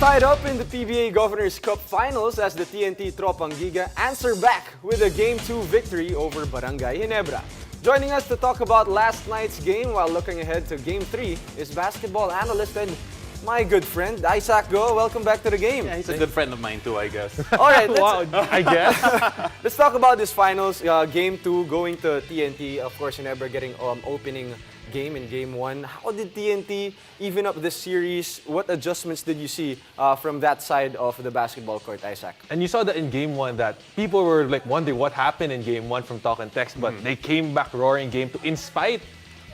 tied up in the PBA Governors Cup Finals as the TNT Tropang Giga answer back with a Game 2 victory over Barangay Ginebra. Joining us to talk about last night's game while looking ahead to Game 3 is basketball analyst and my good friend, Isaac Go. Welcome back to the game. Yeah, he's a good friend of mine too, I guess. All right, Wow, I guess. let's talk about this finals. Game 2 going to TNT. Of course, Ginebra getting opening game in Game 1. How did TNT even up this series? What adjustments did you see from that side of the basketball court, Isaac? And you saw that in Game 1 that people were like wondering what happened in Game 1 from talk and text, but they came back roaring Game 2 in spite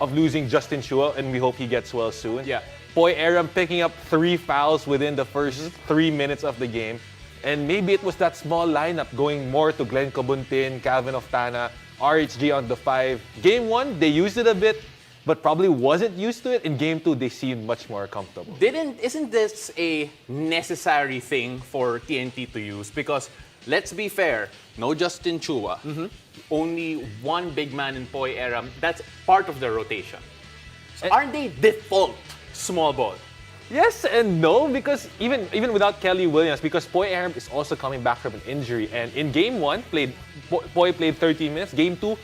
of losing Justin Chua, and we hope he gets well soon. Yeah. Poy Aram picking up 3 fouls within the first 3 minutes of the game. And maybe it was that small lineup going more to Glenn Cobuntin, Calvin Oftana, RHG on the 5. Game 1, they used it a bit, but probably wasn't used to it. In Game 2, they seemed much more comfortable. Isn't this a necessary thing for TNT to use? Because let's be fair, no Justin Chua, only one big man in Poy Aram. That's part of the rotation. So aren't they default small ball? Yes and no, because even without Kelly Williams, because Poy Aram is also coming back from an injury. And in Game 1, Poy played 13 minutes. Game 2,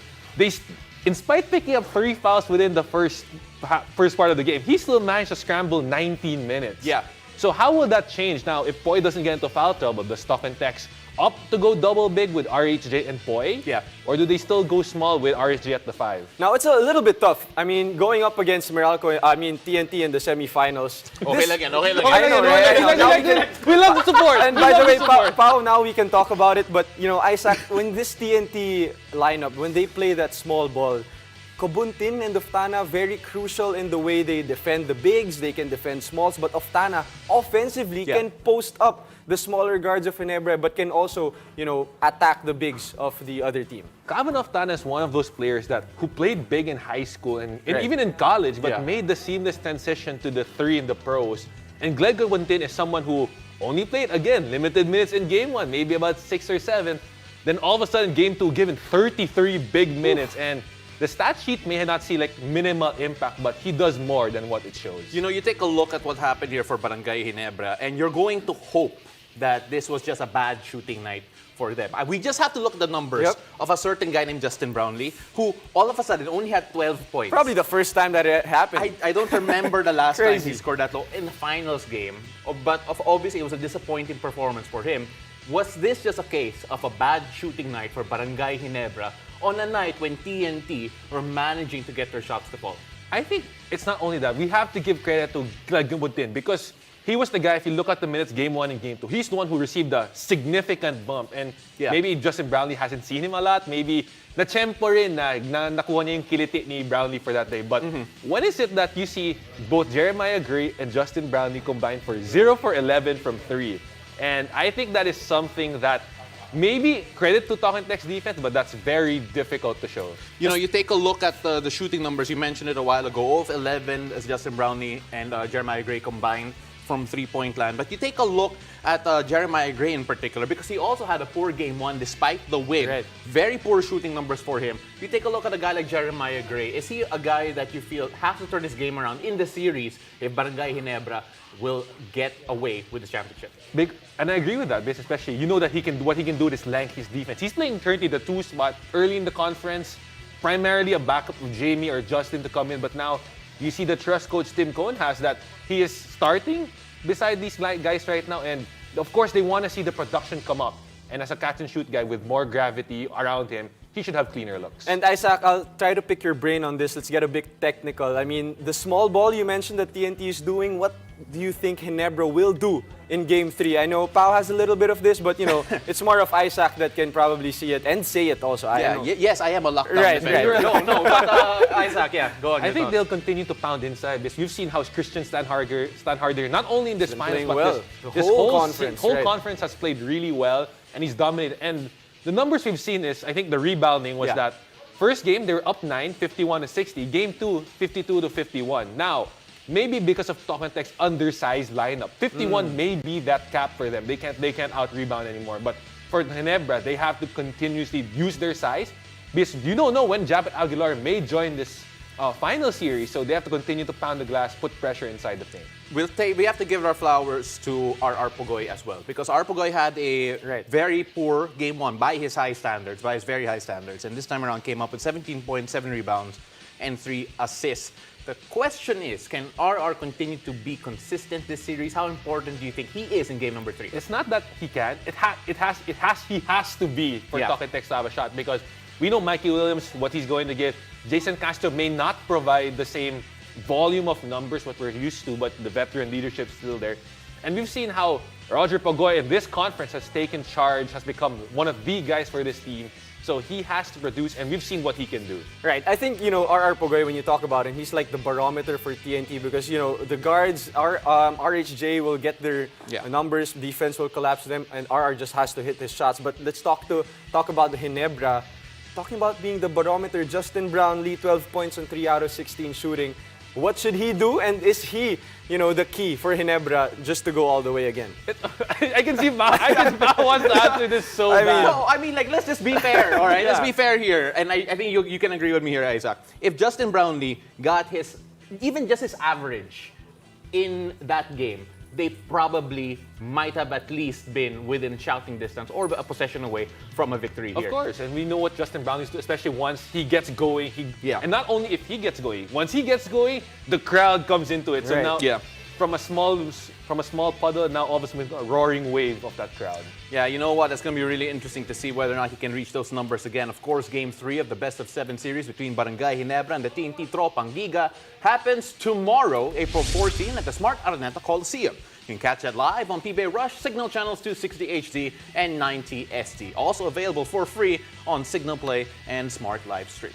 in spite picking up 3 fouls within the first part of the game, he still managed to scramble 19 minutes. Yeah. So how will that change now if Poy doesn't get into foul trouble? Does Stock and Tex opt to go double big with RHJ and Poy? Yeah. Or do they still go small with RHJ at the 5? Now, it's a little bit tough. I mean, going up against TNT in the semifinals. Okay lang yan, okay lang I yan. know, right? I know. We love the support. And by the way, Pao, now we can talk about it. But, you know, Isaac, when this TNT lineup, when they play that small ball, Cobuntin and Oftana very crucial in the way they defend the bigs. They can defend smalls, but Oftana offensively can post up the smaller guards of Ginebra, but can also, you know, attack the bigs of the other team. Calvin Oftana is one of those players who played big in high school and even in college, but made the seamless transition to the 3 in the pros. And Glenn Cobuntin is someone who only played, again, limited minutes in Game 1, maybe about 6 or 7. Then all of a sudden, Game 2, given 33 big minutes. And the stat sheet may not see like minimal impact, but he does more than what it shows. You know, you take a look at what happened here for Barangay Ginebra, and you're going to hope that this was just a bad shooting night for them. We just have to look at the numbers of a certain guy named Justin Brownlee, who all of a sudden only had 12 points. Probably the first time that it happened. I don't remember the last time he scored that low in the finals game, but obviously it was a disappointing performance for him. Was this just a case of a bad shooting night for Barangay Ginebra on a night when TNT were managing to get their shots to fall? I think it's not only that. We have to give credit to Glenn Cobuntin because he was the guy, if you look at the minutes, Game 1 and Game 2, he's the one who received a significant bump. And maybe Justin Brownlee hasn't seen him a lot. Maybe na-tempo rin na nakuha niya yung kiliti ni Brownlee for that day. But when is it that you see both Jeremiah Gray and Justin Brownlee combined for 0 for 11 from 3? And I think that is something that maybe credit to Talk and Text defense, but that's very difficult to show. You know, you take a look at the shooting numbers. You mentioned it a while ago. 0 of 11 as Justin Brownlee and Jeremiah Gray combined from three-point land. But you take a look at Jeremiah Gray in particular, because he also had a poor Game 1 despite the win. Right. Very poor shooting numbers for him. You take a look at a guy like Jeremiah Gray. Is he a guy that you feel has to turn his game around in the series if Barangay Ginebra will get away with the championship? And I agree with that, because especially you know that what he can do with his length, his defense. He's playing currently the 2 spot early in the conference, primarily a backup of Jamie or Justin to come in. But now you see the trust coach Tim Cohn has that he is starting beside these guys right now, and of course they want to see the production come up. And as a catch and shoot guy with more gravity around him, he should have cleaner looks. And Isaac, I'll try to pick your brain on this. Let's get a bit technical. I mean, the small ball you mentioned that TNT is doing, what do you think Ginebra will do in Game 3? I know Pao has a little bit of this, but you know, it's more of Isaac that can probably see it and say it also. Yes, I am a lockdown defender. Right. But Isaac, go on. I think they'll continue to pound inside this. We've seen how Christian Standharder, not only in this finals, but well. this whole whole conference has played really well, and he's dominated. And the numbers we've seen is, I think the rebounding was that first game, they were up 9, 51-60. Game 2, 52-51. Now, maybe because of Talk and Text undersized lineup, 51 may be that cap for them. They can't out-rebound anymore. But for Ginebra, they have to continuously use their size because you don't know when Japet Aguilar may join this final series, so they have to continue to pound the glass, put pressure inside the paint. we have to give our flowers to our Pugoy as well, because our Pugoy had a very poor game 1 by his very high standards, and this time around came up with 17 points, 7 rebounds, and 3 assists. The question is, can RR continue to be consistent this series? How important do you think he is in game number 3? It's not that he can. He has to be for Toketex to have a shot, because we know Mikey Williams, what he's going to give. Jason Castro may not provide the same volume of numbers what we're used to, but the veteran leadership is still there. And we've seen how Roger Pugoy in this conference has taken charge, has become one of the guys for this team. So he has to produce, and we've seen what he can do. Right. I think, RR Pugoy, when you talk about him, he's like the barometer for TNT, because, the guards, RHJ will get their numbers, defense will collapse them, and RR just has to hit his shots. But let's talk about the Ginebra. Talking about being the barometer, Justin Brownlee, 12 points on 3 out of 16 shooting. What should he do? And is he, the key for Ginebra just to go all the way again? I can see Bao wants to answer this so bad. No, let's just be fair, all right? Let's be fair here. And I think you can agree with me here, Isaac. If Justin Brownlee got even just his average in that game, they probably might have at least been within shouting distance or a possession away from a victory here. Of course, and we know what Justin Brownlee's do, especially once he gets going. And not only if he gets going, once he gets going, the crowd comes into it. So now, from a small puddle, now all of a sudden a roaring wave of that crowd. Yeah, you know what? It's going to be really interesting to see whether or not he can reach those numbers again. Of course, Game 3 of the best-of-7 series between Barangay Ginebra and the TNT Tropang Giga happens tomorrow, April 14, at the Smart Araneta Coliseum. You can catch that live on PBA Rush, Signal Channels 260 HD and 90 ST. Also available for free on Signal Play and Smart Live Stream.